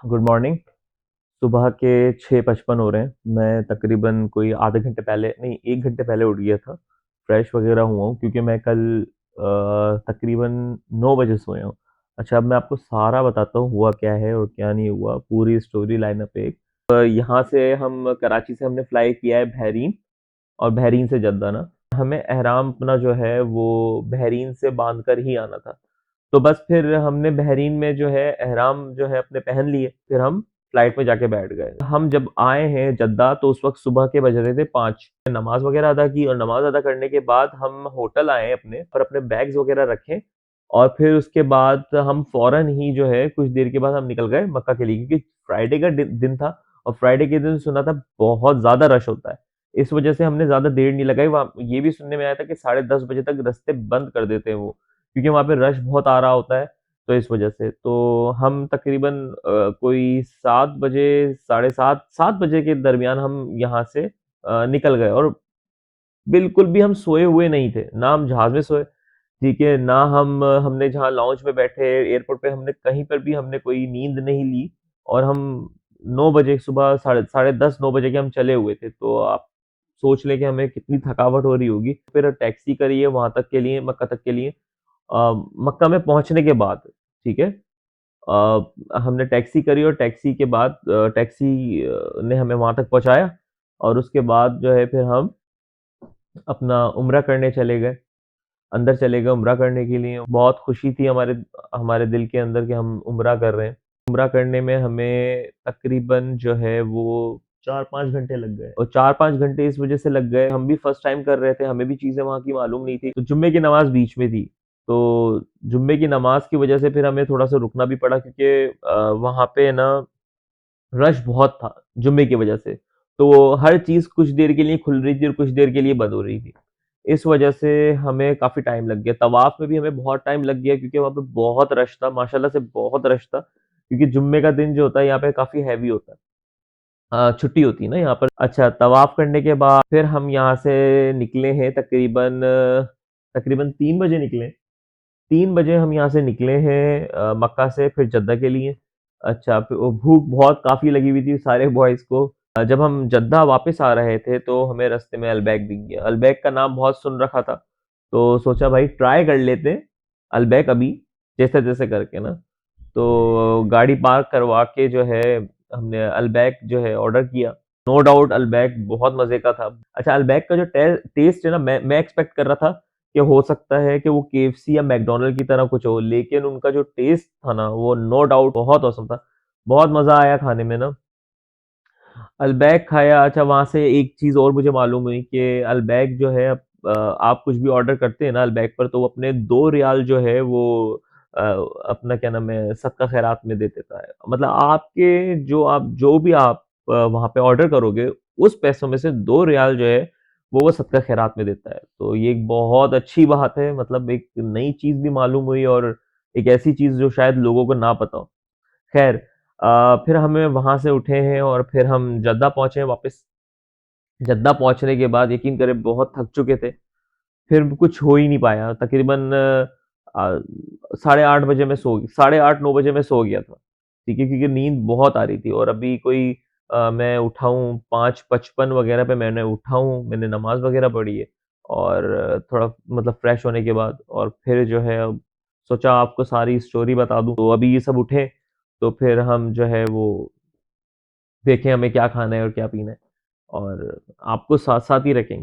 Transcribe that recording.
Good morning. सुबह के 6:55 हो रहे हैं। मैं तकरीबन कोई आधे घंटे पहले नहीं 1 घंटे पहले उठ गया था। फ्रेश वगैरह हुआ हूँ क्योंकि मैं कल तकरीबन 9 बजे सोया हूँ। अच्छा, अब मैं आपको सारा बताता हूँ हुआ क्या है और क्या नहीं हुआ, पूरी स्टोरी लाइनअप एक। यहाँ से हम कराची से हमने फ्लाई किया है बहरीन और बहरीन से जद्दा ना। हमें एहराम अपना जो है वो बहरीन से बाँध कर ही आना था। तो बस फिर हमने बहरीन में जो है एहराम जो है अपने पहन लिए, फिर हम फ्लाइट में जाके बैठ गए। हम जब आए हैं जद्दा तो उस वक़्त सुबह के बज रहे थे 5। नमाज़ वग़ैरह अदा की और नमाज़ अदा करने के बाद हम होटल आए अपने और अपने बैग्स वग़ैरह रखे और फिर उसके बाद हम फ़ौरन ही जो है कुछ देर के बाद हम निकल गए मक्का के लिए क्योंकि फ्राइडे का दिन था और फ्राइडे के दिन सुना था बहुत ज़्यादा रश होता है। इस वज़ह से हमने ज़्यादा देर नहीं लगाई। वहाँ ये भी सुनने में आया था कि साढ़े 10 बजे तक रास्ते बंद कर देते हैं वो, क्योंकि वहाँ पे रश बहुत आ रहा होता है, तो इस वज़ह से। तो हम तकरीबन कोई 7 बजे, साढ़े 7 बजे के दरमियान हम यहाँ से निकल गए और बिल्कुल भी हम सोए हुए नहीं थे। ना हम जहाज़ में सोए, ठीक है, ना हमने जहाँ लाउंज में बैठे एयरपोर्ट पे हमने कहीं पर भी हमने कोई नींद नहीं ली और हम 9 बजे सुबह साढ़े साढ़े 10 9 बजे के हम चले हुए थे। तो आप सोच लें कि हमें कितनी थकावट हो रही होगी। फिर टैक्सी करी है वहाँ तक के लिए, मक्का तक के लिए। मक्का में पहुँचने के बाद, ठीक है? हमने टैक्सी करी और टैक्सी के बाद टैक्सी ने हमें वहाँ तक पहुँचाया और उसके बाद जो है फिर हम अपना उम्रा करने चले गए। अंदर चले गए उम्रा करने के लिए। बहुत खुशी थी हमारे हमारे दिल के अंदर कि हम उम्रा कर रहे हैं। उम्रा करने में हमें तकरीबन जो है वो 4-5 घंटे लग गए और 4-5 घंटे इस वज़ह से लग गए, हम भी फर्स्ट टाइम कर रहे थे, हमें भी चीज़ें वहाँ की मालूम नहीं थी। तो जुम्मे की नमाज़ बीच में थी, तो जुम्मे की नमाज़ की वज़ह से फिर हमें थोड़ा-सा रुकना भी पड़ा क्योंकि वहाँ पे ना रश बहुत था जुम्मे की वजह से। तो हर चीज़ कुछ देर के लिए खुल रही थी और कुछ देर के लिए बंद हो रही थी। इस वजह से हमें काफ़ी टाइम लग गया। तवाफ़ में भी हमें बहुत टाइम लग गया क्योंकि वहाँ पे बहुत रश था, माशाअल्लाह से बहुत रश था। क्योंकि जुम्मे का दिन जो होता है यहाँ पे काफ़ी हैवी होता है। छुट्टी होती है ना यहाँ पर। अच्छा, तवाफ़ करने के बाद फिर हम यहाँ से निकले हैं तकरीबन 3 बजे निकले। 3 बजे हम यहाँ से निकले हैं मक्का से फिर जद्दा के लिए। अच्छा, फिर वो भूख बहुत काफ़ी लगी हुई थी सारे बॉयज़ को। जब हम जद्दा वापस आ रहे थे तो हमें रास्ते में अल्बैक दिख गया। अल्बैक का नाम बहुत सुन रखा था, तो सोचा भाई ट्राई कर लेते हैं अल्बैक अभी, जैसे-तैसे करके ना। तो गाड़ी पार्क करवा के जो है हमने अल्बैक जो है ऑर्डर किया। नो डाउट अल्बैक बहुत मज़े का था। अच्छा, अल्बैक का जो टेस्ट है ना, मैं एक्सपेक्ट कर रहा था कि हो सकता है कि वो केएफसी या मैकडॉनल्ड की तरह कुछ हो, लेकिन उनका जो टेस्ट था ना वो नो डाउट बहुत ऑसम था। बहुत मज़ा आया खाने में ना। अल्बैक खाया। अच्छा, वहाँ से एक चीज़ और मुझे मालूम हुई कि अल्बैक जो है आप कुछ भी ऑर्डर करते हैं ना अल्बैक पर तो वो अपने 2 रियाल जो है वो अ, अपना क्या नाम है सदका खैरात में दे देता है। मतलब आपके जो भी आप वहाँ पे ऑर्डर करोगे उस पैसों में से 2 रियाल जो है वो सदका खैरात में देता है। तो ये एक बहुत अच्छी बात है, मतलब एक नई चीज़ भी मालूम हुई और एक ऐसी चीज़ जो शायद लोगों को ना पता हो। खैर, फिर हमें वहाँ से उठे हैं और फिर हम जद्दा पहुँचे हैं वापस। जद्दा पहुँचने के बाद यकीन करें बहुत थक चुके थे। फिर कुछ हो ही नहीं पाया। तकरीबन साढ़े 8 बजे मैं सो साढ़े 8 9 बजे मैं सो गया था। ठीक है, क्योंकि नींद बहुत आ रही थी और अभी कोई मैं उठा हूँ 5:55 वग़ैरह पे मैंने उठा हूँ, मैंने नमाज़ वग़ैरह पढ़ी है और थोड़ा मतलब फ्रेश होने के बाद और फिर जो है अब सोचा आपको सारी स्टोरी बता दूँ। तो अभी ये सब उठे, तो फिर हम जो है वो देखें हमें क्या खाना है और क्या पीना है और आपको साथ-साथ ही रखेंगे।